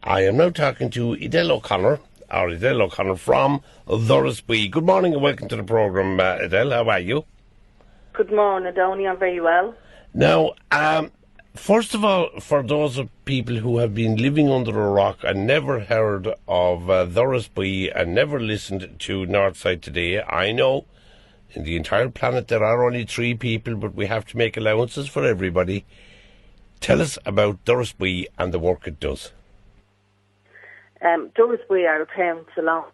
I am now talking to Adele O'Connor from Doras Bui. Good morning and welcome to the programme, Adele. How are you? Good morning, Donie. I'm very well. Now, first of all, for those of people who have been living under a rock and never heard of Doras Bui and never listened to Northside Today, I know in the entire planet there are only 3 people, but we have to make allowances for everybody. Tell us about Doras Bui and the work it does. Doras Bui are a parents alone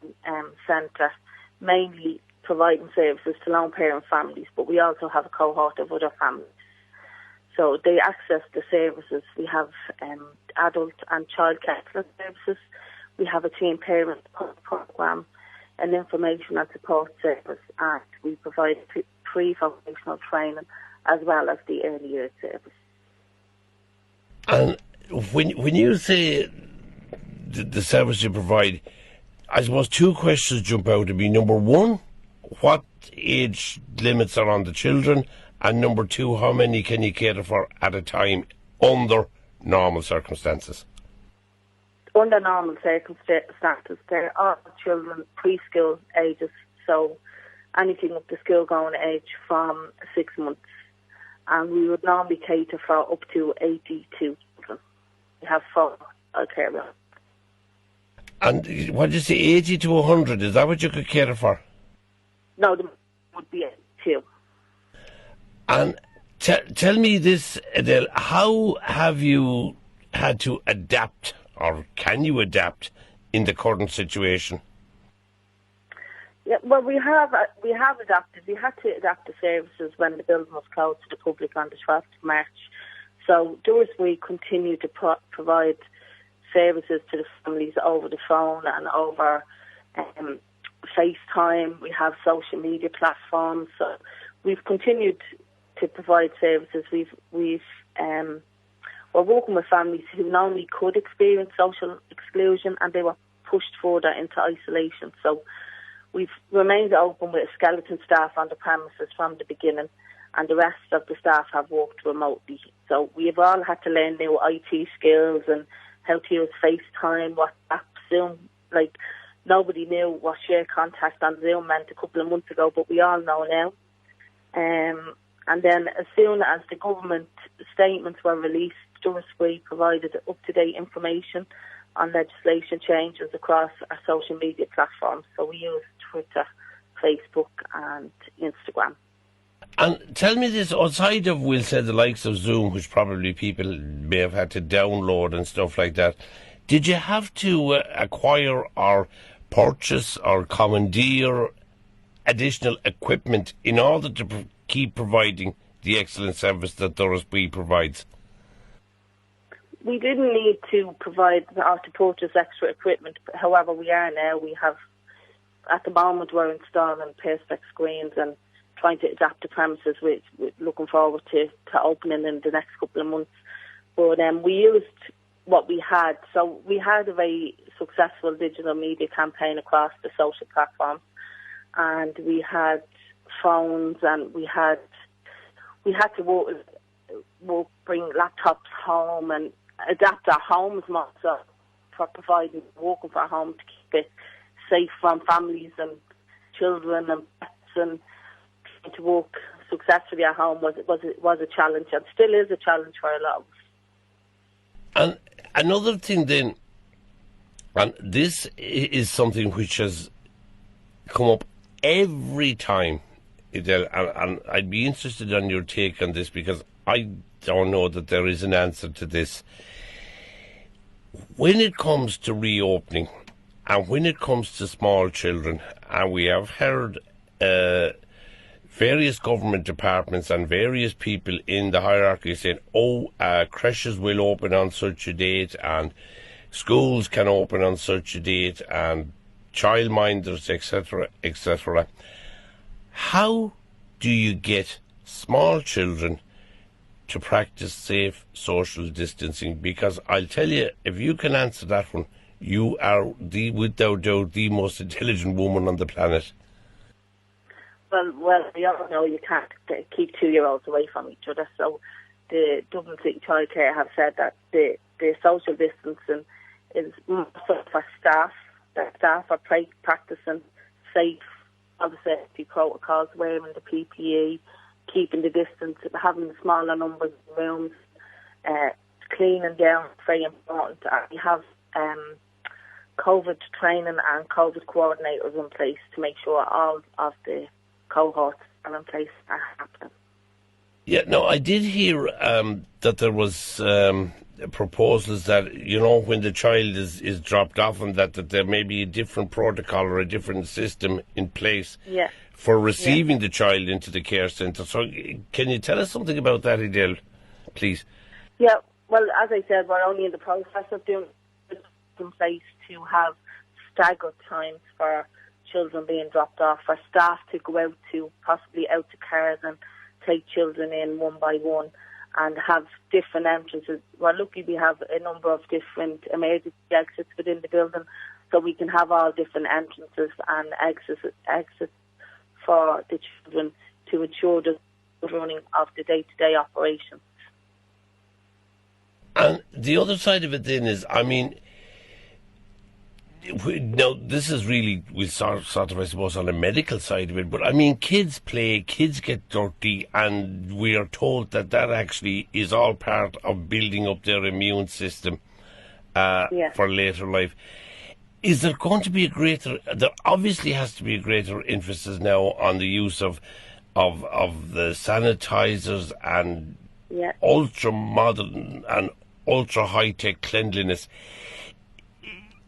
centre, mainly providing services to lone parent families, but we also have a cohort of other families. So they access the services. We have adult and child counselling services. We have a teen parent programme, an information and support service, and we provide pre-vocational training as well as the early years service. And when you say the service you provide, I suppose 2 questions jump out at me. Number 1, what age limits are on the children? And number 2, how many can you cater for at a time under normal circumstances? Under normal circumstances, there are children preschool ages, so anything up to school going age from 6 months. And we would normally cater for up to 82 children. We have 4 care rooms. And what did you say, 80 to 100? Is that what you could cater for? No, there would be 2. And tell me this, Adele, how have you had to adapt, or can you adapt, in the current situation? Yeah, well, we have adapted. We had to adapt the services when the building was closed to the public on the 12th of March. So Doras Bui continue to provide services to the families over the phone and over FaceTime. We have social media platforms. So we've continued to provide services. We're working with families who normally could experience social exclusion and they were pushed further into isolation. So we've remained open with a skeleton staff on the premises from the beginning, and the rest of the staff have worked remotely. So we've all had to learn new IT skills and how to use FaceTime, WhatsApp, Zoom. Like, nobody knew what share contact on Zoom meant a couple of months ago, but we all know now. And then as soon as the government statements were released, Doras Bui provided up-to-date information on legislation changes across our social media platforms. So we use Twitter, Facebook and Instagram. And tell me this, outside of, we'll say, the likes of Zoom, which probably people may have had to download and stuff like that, did you have to acquire or purchase or commandeer additional equipment in order to keep providing the excellent service that Doras Bui provides? We didn't need to provide or to purchase extra equipment. However, we are now. We have, at the moment, we're installing perspex screens and trying to adapt the premises. We're looking forward to opening in the next couple of months. But we used what we had. So we had a very successful digital media campaign across the social platforms, and we had phones, and we had to bring laptops home and adapt our homes more so for providing working for our home to keep it safe from families and children and pets, and trying to work successfully at home was a challenge, and still is a challenge for a lot of us. And another thing then, and this is something which has come up every time, Adele, and I'd be interested on your take on this, because I don't know that there is an answer to this. When it comes to reopening and when it comes to small children, and we have heard various government departments and various people in the hierarchy saying, creches will open on such a date and schools can open on such a date and childminders, etc., etc. How do you get small children to practice safe social distancing? Because I'll tell you, if you can answer that one, you are, without doubt, the most intelligent woman on the planet. Well, we all know you can't keep 2-year-olds away from each other. So the Dublin City Childcare have said that the social distancing is more so for staff. That staff are practicing safe, all the safety protocols, wearing the PPE, keeping the distance, having the smaller numbers of rooms, cleaning down is very important. We have COVID training and COVID coordinators in place to make sure all of the cohorts are in place are happening. Yeah, no, I did hear that there was proposals that, when the child is dropped off and that there may be a different protocol or a different system in place for receiving the child into the care centre. So can you tell us something about that, Adele, please? Yeah, well, as I said, we're only in the process of doing it in place to have staggered times for children being dropped off, for staff to go out to, possibly out to cars and take children in one by one and have different entrances. We're lucky we have a number of different emergency exits within the building, so we can have all different entrances and exits for the children to ensure the running of the day-to-day operations. And the other side of it then is, now, this is really, we'll sort of, I suppose, on the medical side of it, but kids play, kids get dirty, and we are told that actually is all part of building up their immune system for later life. Is there going to be there obviously has to be a greater emphasis now on the use of the sanitizers and ultra-modern and ultra-high-tech cleanliness.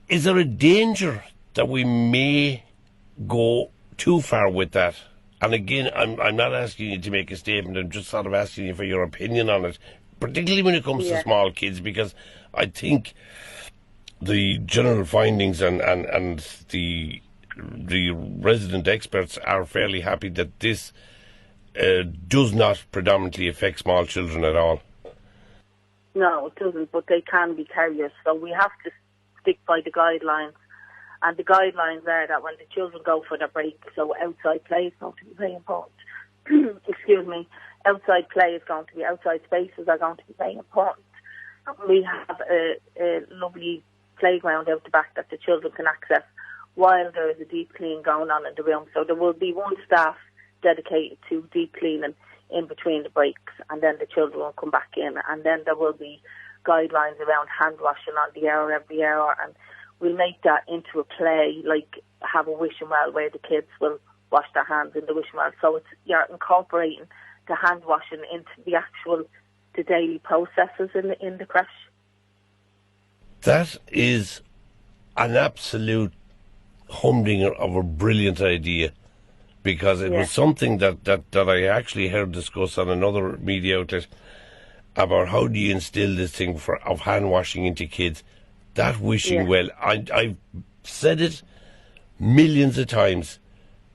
Is there a danger that we may go too far with that? And again, I'm not asking you to make a statement, I'm just sort of asking you for your opinion on it, particularly when it comes to small kids, because I think the general findings and the resident experts are fairly happy that this does not predominantly affect small children at all. No, it doesn't, but they can be carriers, so we have to stick by the guidelines. And the guidelines are that when the children go for their break, so outside play is going to be very important. Excuse me. Outside play is going to be, outside spaces are going to be very important. We have a lovely playground out the back that the children can access while there is a deep clean going on in the room. So there will be one staff dedicated to deep cleaning in between the breaks, and then the children will come back in, and then there will be guidelines around hand washing on the hour, every hour, and we'll make that into a play, like have a wishing well where the kids will wash their hands in the wishing well. So you're incorporating the hand washing into the daily processes in the creche. That is an absolute humdinger of a brilliant idea, because it was something that I actually heard discussed on another media outlet about how do you instill this thing of hand washing into kids. That wishing well, I've said it millions of times,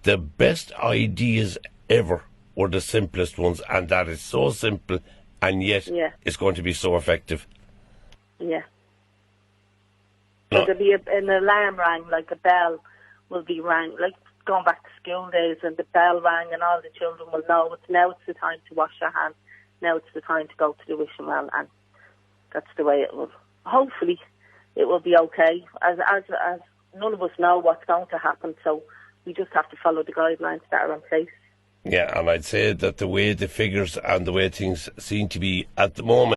the best ideas ever were the simplest ones, and that is so simple, and yet it's going to be so effective. Yeah. So there'll be an alarm rang, like a bell will be rang, like going back to school days, and the bell rang and all the children will know it's the time to wash their hands, now it's the time to go to the wishing well, and that's the way it will. Hopefully it will be okay, as none of us know what's going to happen, so we just have to follow the guidelines that are in place. Yeah, and I'd say that the way the figures and the way things seem to be at the moment,